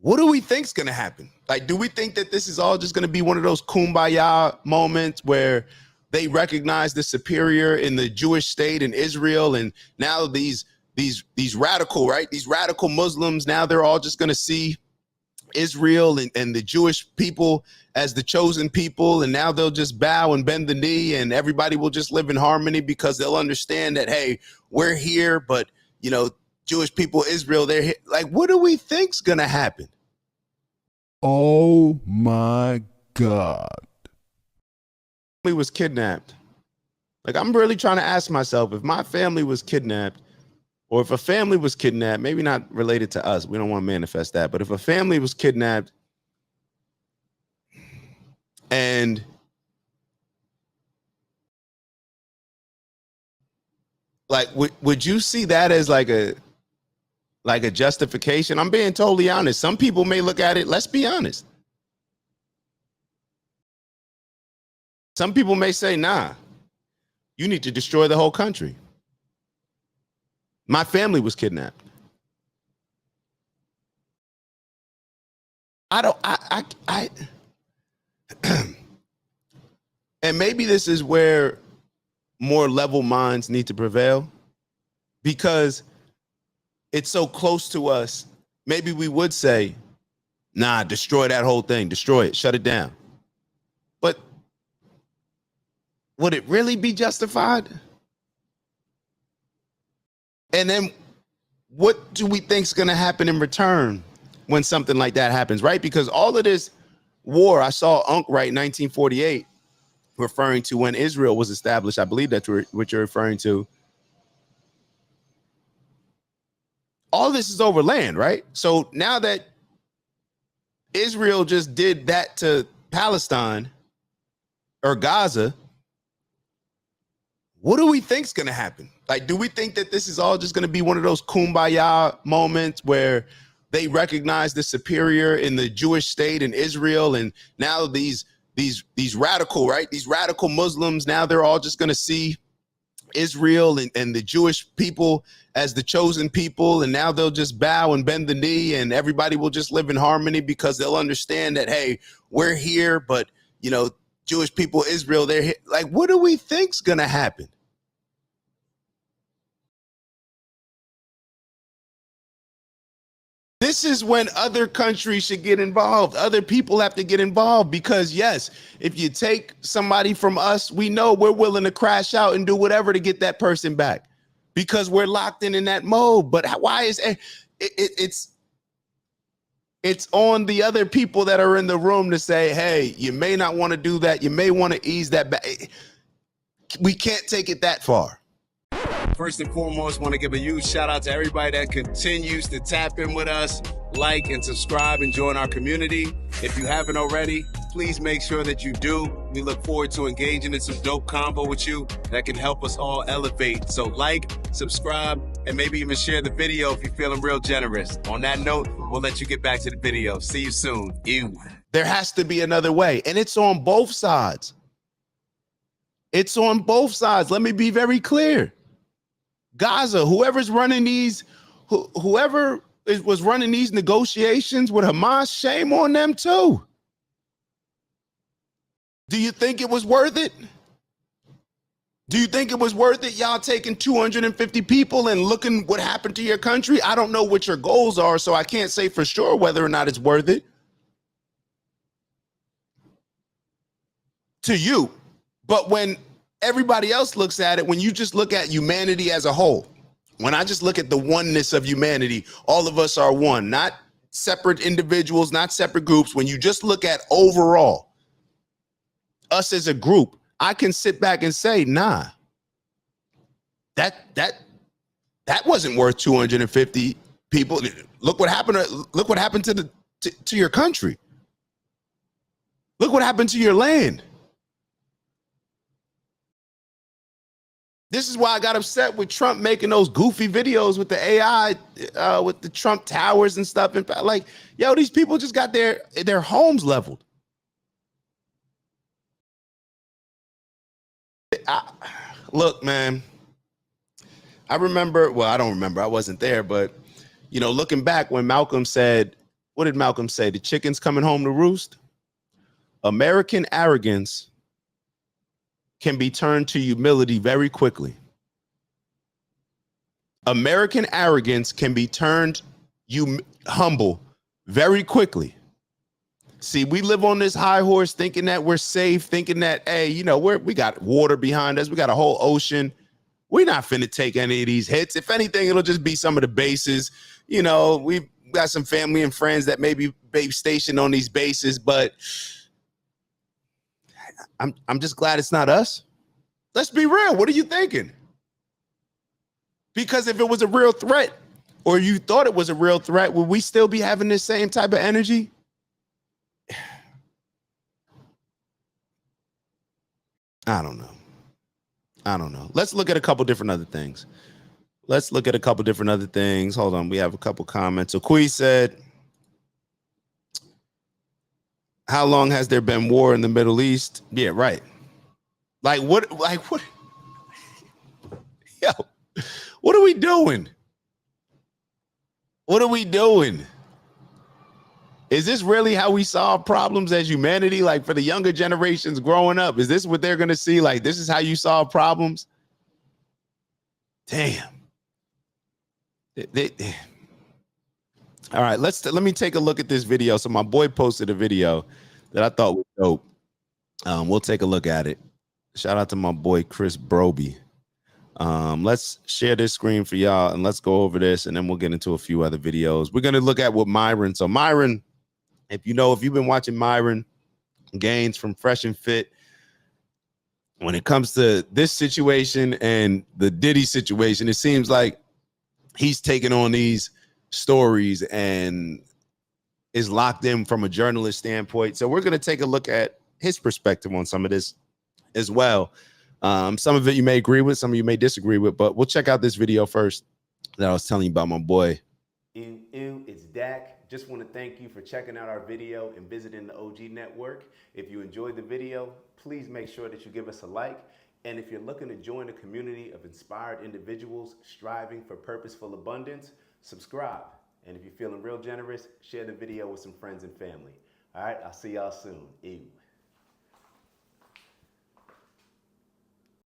what do we think's going to happen? Like, do we think that this is all just going to be one of those kumbaya moments where they recognize the superior in the Jewish state in Israel, and now these radical, right? These radical Muslims, now they're all just going to see Israel and the Jewish people as the chosen people, and now they'll just bow and bend the knee, and everybody will just live in harmony because they'll understand that, hey, we're here, but you know, Jewish people, Israel, they're here. Like, what do we think's gonna happen? Oh my God. Family was kidnapped. Like, I'm really trying to ask myself, if my family was kidnapped, or if a family was kidnapped, maybe not related to us, we don't want to manifest that, but if a family was kidnapped and like, would you see that as like a justification? I'm being totally honest. Some people may look at it, let's be honest. Some people may say, nah, you need to destroy the whole country. My family was kidnapped. I and maybe this is where more level minds need to prevail, because it's so close to us. Maybe we would say, nah, destroy that whole thing, destroy it, shut it down. But would it really be justified? And then what do we think is going to happen in return when something like that happens, right? Because all of this war, I saw Unc write 1948, referring to when Israel was established. I believe that's what you're referring to. All this is over land, right? So now that Israel just did that to Palestine or Gaza, what do we think's going to happen? Like, do we think that this is all just going to be one of those kumbaya moments where they recognize the superior in the Jewish state in Israel, and now these radical, right? These radical Muslims, now they're all just going to see Israel and the Jewish people as the chosen people, and now they'll just bow and bend the knee, and everybody will just live in harmony because they'll understand that, hey, we're here, but you know, Jewish people, Israel, they're here. Like, what do we think's going to happen? This is when other countries should get involved. Other people have to get involved, because yes, if you take somebody from us, we know we're willing to crash out and do whatever to get that person back, because we're locked in that mode. But why is it's on the other people that are in the room to say, hey, you may not want to do that. You may want to ease that back. We can't take it that far. First and foremost, want to give a huge shout out to everybody that continues to tap in with us, like and subscribe and join our community. If you haven't already, please make sure that you do. We look forward to engaging in some dope combo with you that can help us all elevate. So like, subscribe, and maybe even share the video if you're feeling real generous. On that note, we'll let you get back to the video. See you soon. There has to be another way, and it's on both sides. It's on both sides. Let me be very clear. Gaza, whoever's running these, whoever was running these negotiations with Hamas, shame on them too. Do you think it was worth it? Do you think it was worth it, y'all taking 250 people and looking what happened to your country? I don't know what your goals are, so I can't say for sure whether or not it's worth it to you. But when everybody else looks at it, when you just look at humanity as a whole, when I just look at the oneness of humanity, all of us are one, not separate individuals, not separate groups. When you just look at overall, us as a group, I can sit back and say, nah, that wasn't worth 250 people. Look what happened to your country. Look what happened to your land. This is why I got upset with Trump making those goofy videos with the AI, with the Trump towers and stuff. And like, yo, these people just got their homes leveled. Look, man, I remember, well, I don't remember, I wasn't there, but, you know, looking back when Malcolm said, What did Malcolm say? The chicken's coming home to roost. American arrogance can be turned to humility very quickly. American arrogance can be turned humble very quickly. See, we live on this high horse thinking that we're safe, thinking that, hey, you know, we got water behind us. We got a whole ocean. We're not finna take any of these hits. If anything, it'll just be some of the bases. You know, we've got some family and friends that may be stationed on these bases, but I'm just glad it's not us. Let's be real. What are you thinking? Because if it was a real threat, or you thought it was a real threat, would we still be having this same type of energy? I don't know. Let's look at a couple different other things. Hold on. We have a couple comments. So Kui said, how long has there been war in the Middle East? Yeah, right. Like what? Yo, what are we doing? Is this really how we solve problems as humanity? Like for the younger generations growing up, is this what they're going to see? Like, this is how you solve problems? Damn. All right, let me take a look at this video. So my boy posted a video that I thought was dope. We'll take a look at it. Shout out to my boy Chris Broby. Let's share this screen for y'all and let's go over this, and then we'll get into a few other videos. We're gonna look at what Myron. So Myron, if you've been watching Myron Gaines from Fresh and Fit, when it comes to this situation and the Diddy situation, it seems like he's taking on these stories and is locked in from a journalist standpoint. So we're going to take a look at his perspective on some of this as well. Some of it you may agree with, some of you may disagree with, but we'll check out this video first that I was telling you about my boy. It's Dak. Just want to thank you for checking out our video and visiting the OG Network. If you enjoyed the video, please make sure that you give us a like. And if you're looking to join a community of inspired individuals striving for purposeful abundance, subscribe. And if you're feeling real generous, share the video with some friends and family. All right, I'll see y'all soon. Ew.